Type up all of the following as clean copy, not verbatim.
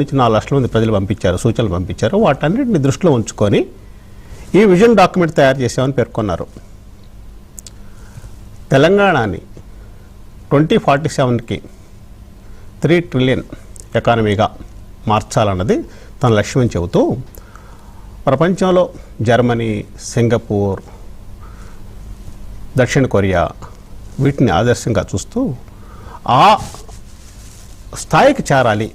నుంచి 4 లక్షల మంది ప్రజలు పంపించారు, సూచనలు పంపించారు. వాటన్నిటిని దృష్టిలో ఉంచుకొని ఈ విజన్ డాక్యుమెంట్ తయారు చేసామని పేర్కొన్నారు. తెలంగాణని 2047కి 3 ట్రిలియన్ ఎకానమీగా మార్చాలన్నది తన లక్ష్యం చెబుతూ ప్రపంచంలో జర్మనీ, సింగపూర్, దక్షిణ కొరియా వీటిని ఆదర్శంగా చూస్తూ ఆ స్థాయికి చేరాలి,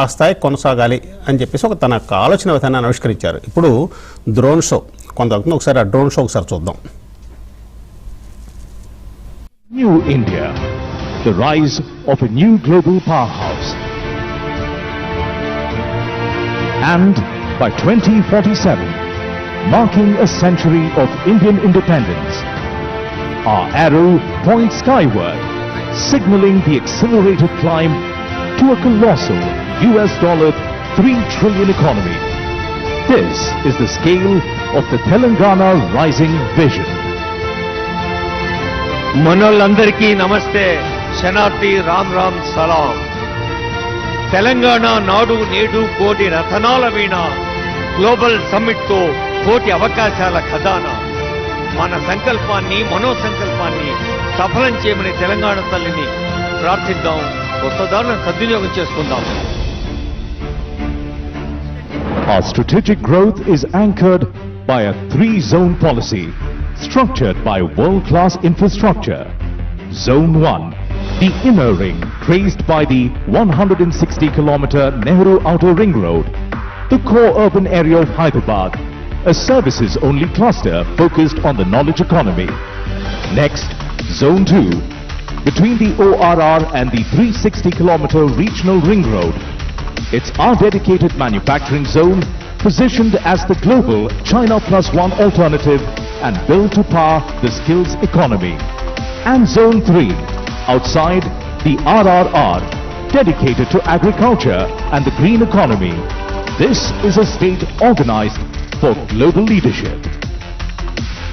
ఆ స్థాయికి కొనసాగాలి అని చెప్పేసి ఒక తన ఆలోచన విధానాన్ని ఆవిష్కరించారు. ఇప్పుడు డ్రోన్ షో కొంతవరకు ఒకసారి ఆ డ్రోన్ షో ఒకసారి చూద్దాం. New India, the rise of a new global powerhouse. And by 2047, marking a century of Indian independence, our arrow points skyward, signaling the accelerated climb to a colossal $3 trillion economy. This is the scale of the Telangana rising vision. మనోళ్ళందరికీ నమస్తే, శనార్థి రామ్ రామ్ సలాం. తెలంగాణ నాడు నేడు కోటి రతనాల వీణ, global summit తో కోటి అవకాశాల ఖజానా. మన సంకల్పాన్ని, మనోసంకల్పాన్ని సఫలం చేయమని తెలంగాణ తల్లిని ప్రార్థిద్దాం, కొత్తదారులను సద్వినియోగం చేసుకుందాం. Our strategic growth is anchored by a 3-zone policy structured by world-class infrastructure. Zone 1, the inner ring traced by the 160-kilometer Nehru Outer Ring Road, the core urban area of Hyderabad, a services-only cluster focused on the knowledge economy. Next, Zone 2, between the ORR and the 360-kilometer regional ring road. It's our dedicated manufacturing zone positioned as the global China Plus One alternative and built to power the skills economy. And Zone 3, outside the RRR, dedicated to agriculture and the green economy. This is a state organized for global leadership.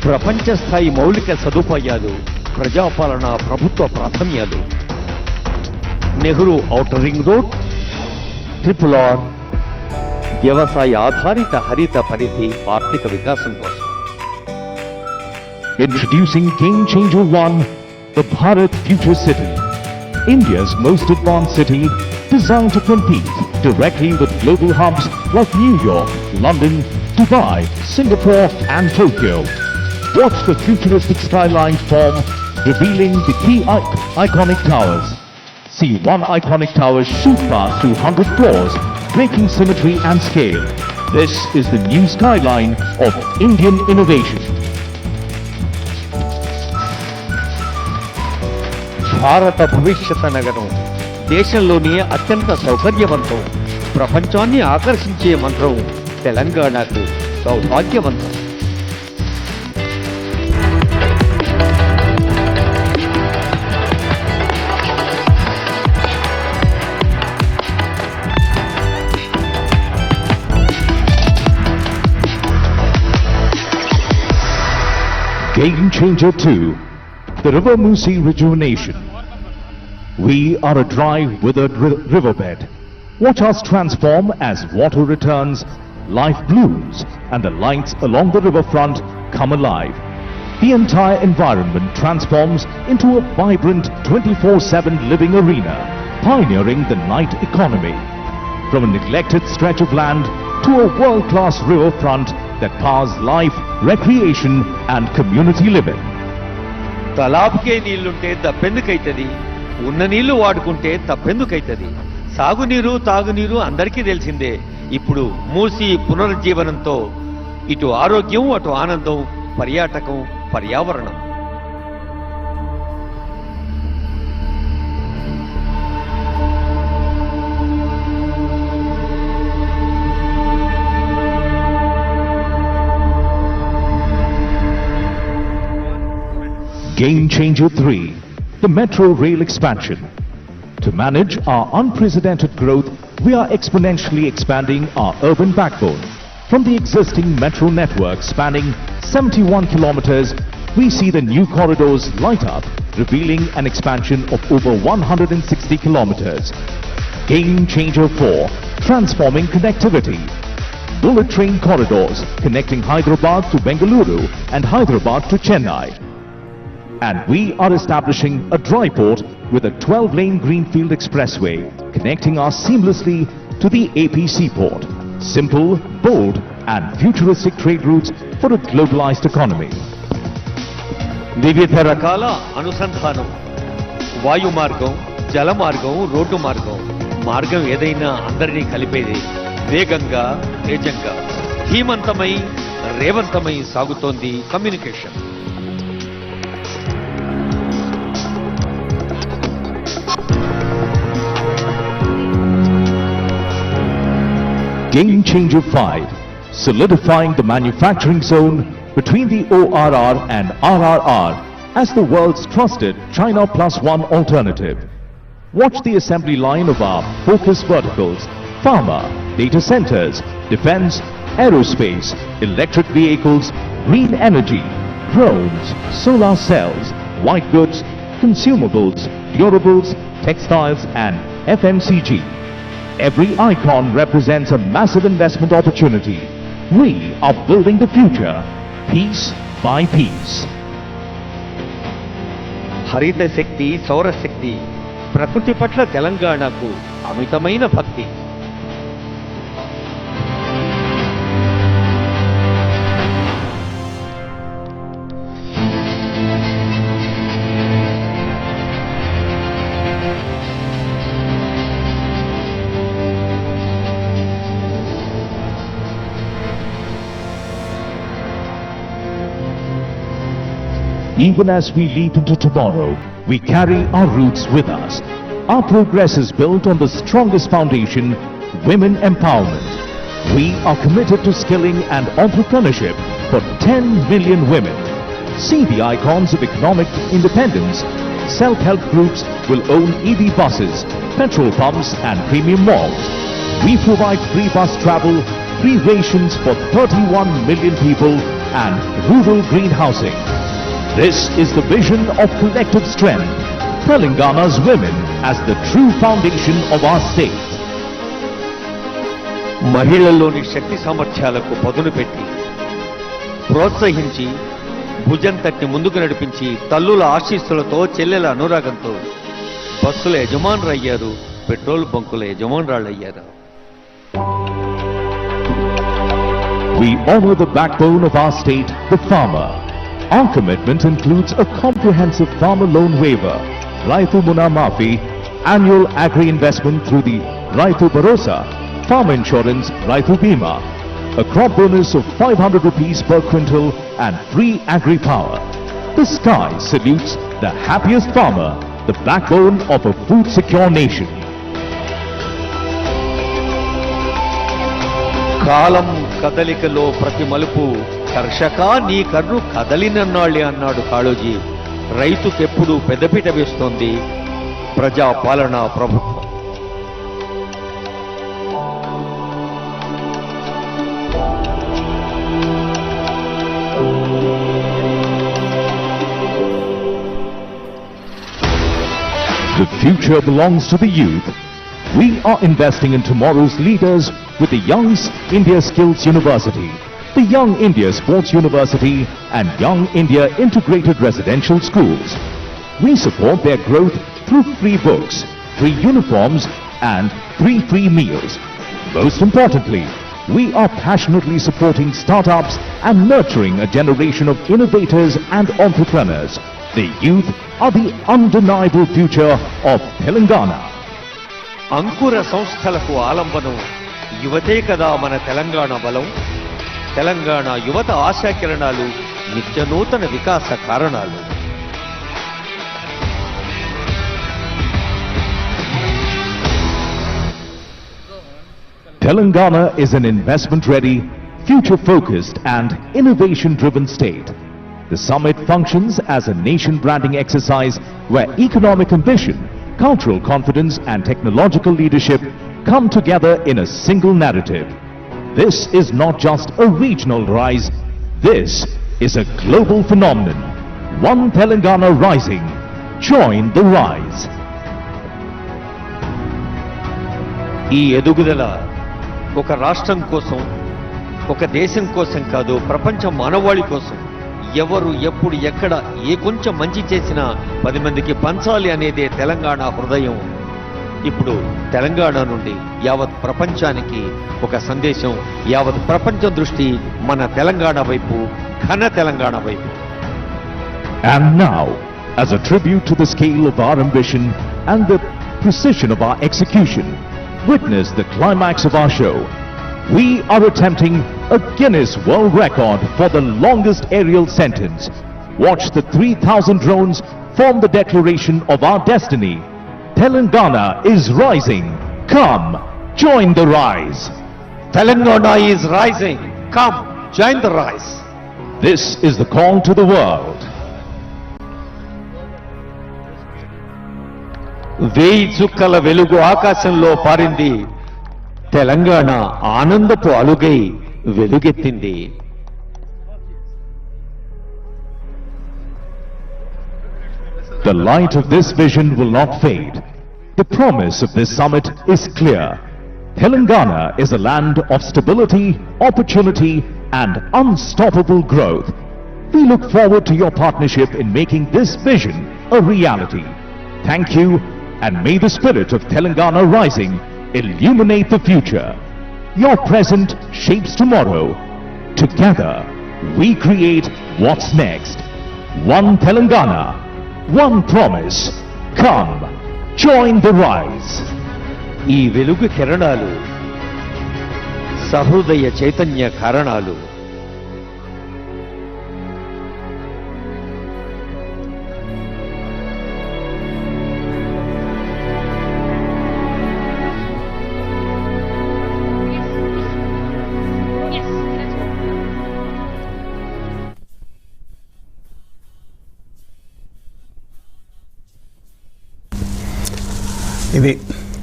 ప్రపంచ స్థాయి మౌలిక సదుపాయాలు, ప్రజాపాలన, ప్రభుత్వ ప్రాధాన్యాలు. Nehru outer ring road, RRR, వ్యవసాయ ఆధారిత హరిత పరిధి, ఆర్థిక వికాసం కోసం. Introducing Game Changer 1, the Bharat Future City, India's most advanced city designed to compete directly with global hubs like New York, London, Dubai, Singapore and Tokyo. Watch the futuristic skyline form, revealing the key iconic towers. See one iconic tower shoot past 200 floors, breaking symmetry and scale. This is the new skyline of Indian innovation. భారత భవిష్యత్ నగరం, దేశంలోనే అత్యంత సౌకర్యవంతం, ప్రపంచాన్ని ఆకర్షించే మంత్రం తెలంగాణకు సౌభాగ్యవంతం. Game Changer 2, the River Musi rejuvenation. We are a dry, withered riverbed. Watch us transform as water returns, life blooms, and the lights along the riverfront come alive. The entire environment transforms into a vibrant 24/7 living arena, pioneering the night economy. From a neglected stretch of land to a world-class riverfront that powers life, recreation, and community living. తలాబ్కే నీళ్లుంటే దప్పెందుకైతుంది, ఉన్న నీళ్లు వాడుకుంటే తప్పెందుకైతుంది. సాగునీరు, తాగునీరు అందరికీ తెలిసిందే. ఇప్పుడు మూసి పునరుజ్జీవనంతో ఇటు ఆరోగ్యం, అటు ఆనందం, పర్యాటకం, పర్యావరణం. Game Changer 3, the metro rail expansion. To manage our unprecedented growth, we are exponentially expanding our urban backbone. From the existing metro network spanning 71 kilometers, we see the new corridors light up, revealing an expansion of over 160 kilometers. Game Changer 4, transforming connectivity. Bullet train corridors connecting Hyderabad to Bengaluru and Hyderabad to Chennai. And we are establishing a dry port with a 12-lane Greenfield Expressway connecting us seamlessly to the AP seaport. Simple, bold and futuristic trade routes for a globalized economy. వివిధ రకాల అనుసంధానం, వాయు మార్గం, జల మార్గం, road మార్గం. మార్గం ఏదైనా అందరినీ కలిపేది. వేగంగా, తేజంగా, ధీమంతమై, రేవంతమై సాగుతోంది communication. Game Changer 5, solidifying the manufacturing zone between the ORR and RRR as the world's trusted China Plus One alternative. Watch the assembly line of our focus verticals: pharma, data centers, defense, aerospace, electric vehicles, green energy, drones, solar cells, white goods, consumables, durables, textiles and FMCG. Every icon represents a massive investment opportunity. We are building the future, piece by piece. హరిత శక్తి, సౌరశక్తి, ప్రకృతి పట్ల తెలంగాణకు అమితమైన భక్తి. Even as we leap into tomorrow, we carry our roots with us. Our progress is built on the strongest foundation, women empowerment. We are committed to skilling and entrepreneurship for 10 million women. See the icons of economic independence. Self-help groups will own EV buses, petrol pumps and premium malls. We provide free bus travel, free rations for 31 million people and rural green housing. This is the vision of collective strength, Telangana's women as the true foundation of our state. మహిళల్లోని శక్తి సామర్థ్యాలకు పదును పెట్టి, ప్రోత్సహించి, భుజం తట్టి ముందుకు నడిపించి, తల్లుల ఆశీస్సులతో, చెల్లెల అనురాగంతో బస్సుల యజమానులయ్యారు, petrol బంకుల యజమానురాళ్ళయ్యారు. We honor the backbone of our state, the farmer. Our commitment includes a comprehensive farmer loan waiver, Raitu Muna Mafi, annual agri-investment through the Raitu Bharosa, farm insurance Raitu Bima, a crop bonus of 500 rupees per quintal and free agri-power. The sky salutes the happiest farmer, the backbone of a food-secure nation. కాలం కదలికలో ప్రతి మలుపు, కర్షక నీ కర్రు కదలినన్నాళ్ళే అన్నాడు కాళోజీ. రైతుకెప్పుడు పెద్దపీట వేస్తోంది ప్రజాపాలనా ప్రభుత్వం. The future belongs to the youth. We are investing in tomorrow's leaders with the Young India Skills University, the Young India Sports University and Young India Integrated Residential Schools. We support their growth through free books, free uniforms and free meals. Most importantly, we are passionately supporting startups and nurturing a generation of innovators and entrepreneurs. The youth are the undeniable future of Telangana. అంకుర సంస్థలకు ఆలంబనం యువతే కదా మన తెలంగాణ బలం. తెలంగాణ యువత ఆశాకిరణాలు, నిత్య నూతన వికాస కారణాలు. Telangana is an investment-ready, future-focused and innovation-driven state. The summit functions as a nation branding exercise where economic ambition, cultural confidence and technological leadership come together in a single narrative. This is not just a regional rise, this is a global phenomenon. One Telangana rising. Join the rise. ఈ ఎదుగుదల ఒక రాష్ట్రం కోసం, ఒక దేశం కోసం కాదు, ప్రపంచ మానవాళి కోసం. ఎవరు ఎప్పుడు ఎక్కడ ఏ కొంచెం మంచి చేసినా 10 మందికి పంచాలి అనేదే తెలంగాణ హృదయం. ఇప్పుడు తెలంగాణ నుండి యావత్ ప్రపంచానికి ఒక సందేశం, యావత్ ప్రపంచం దృష్టి మన తెలంగాణ వైపు, ఘన తెలంగాణ వైపు. And now, as a tribute to the scale of our ambition and the precision of our execution, witness the climax of our show. We are attempting a Guinness World Record for the longest aerial sentence. Watch the 3,000 drones form the declaration of our destiny. Telangana is rising. Come, join the rise. Telangana is rising. Come, join the rise. This is the call to the world. వేయి చుక్కల వెలుగు ఆకాశంలో పారింది, Telangana ఆనందపు అలుగై వెలుగెత్తింది. The light of this vision will not fade. The promise of this summit is clear. Telangana is a land of stability, opportunity, and unstoppable growth. We look forward to your partnership in making this vision a reality. Thank you, and may the spirit of Telangana rising illuminate the future. Your present shapes tomorrow. Together, we create what's next. One Telangana, one promise. Come, join the rise. ఈ వెలుగు కిరణాలు సహృదయ చైతన్య కారణాలు. ఇది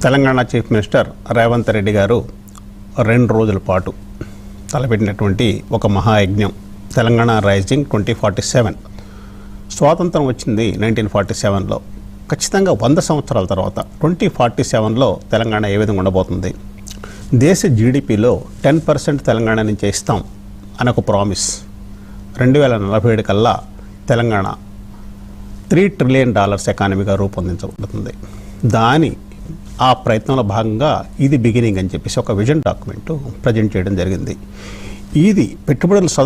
Telangana chief minister Revanth Reddy గారు 2 రోజుల పాటు తలపెట్టినటువంటి ఒక మహాయజ్ఞం Telangana rising 2047. స్వాతంత్రం వచ్చింది 1947లో. ఖచ్చితంగా 100 సంవత్సరాల తర్వాత 2047లో తెలంగాణ ఏ విధంగా ఉండబోతుంది, దేశ జీడిపిలో 10% తెలంగాణ నుంచే ఇస్తాం అని ఒక ప్రామిస్. 2047 కల్లా తెలంగాణ $3 ట్రిలియన్ ఎకానమీగా రూపొందించబడుతుంది. ఆ ప్రయత్నంలో భాగంగా ఇది బిగినింగ్ అని చెప్పేసి ఒక విజన్ డాక్యుమెంట్ ప్రజెంట్ చేయడం జరిగింది. ఇది పెట్టుబడుల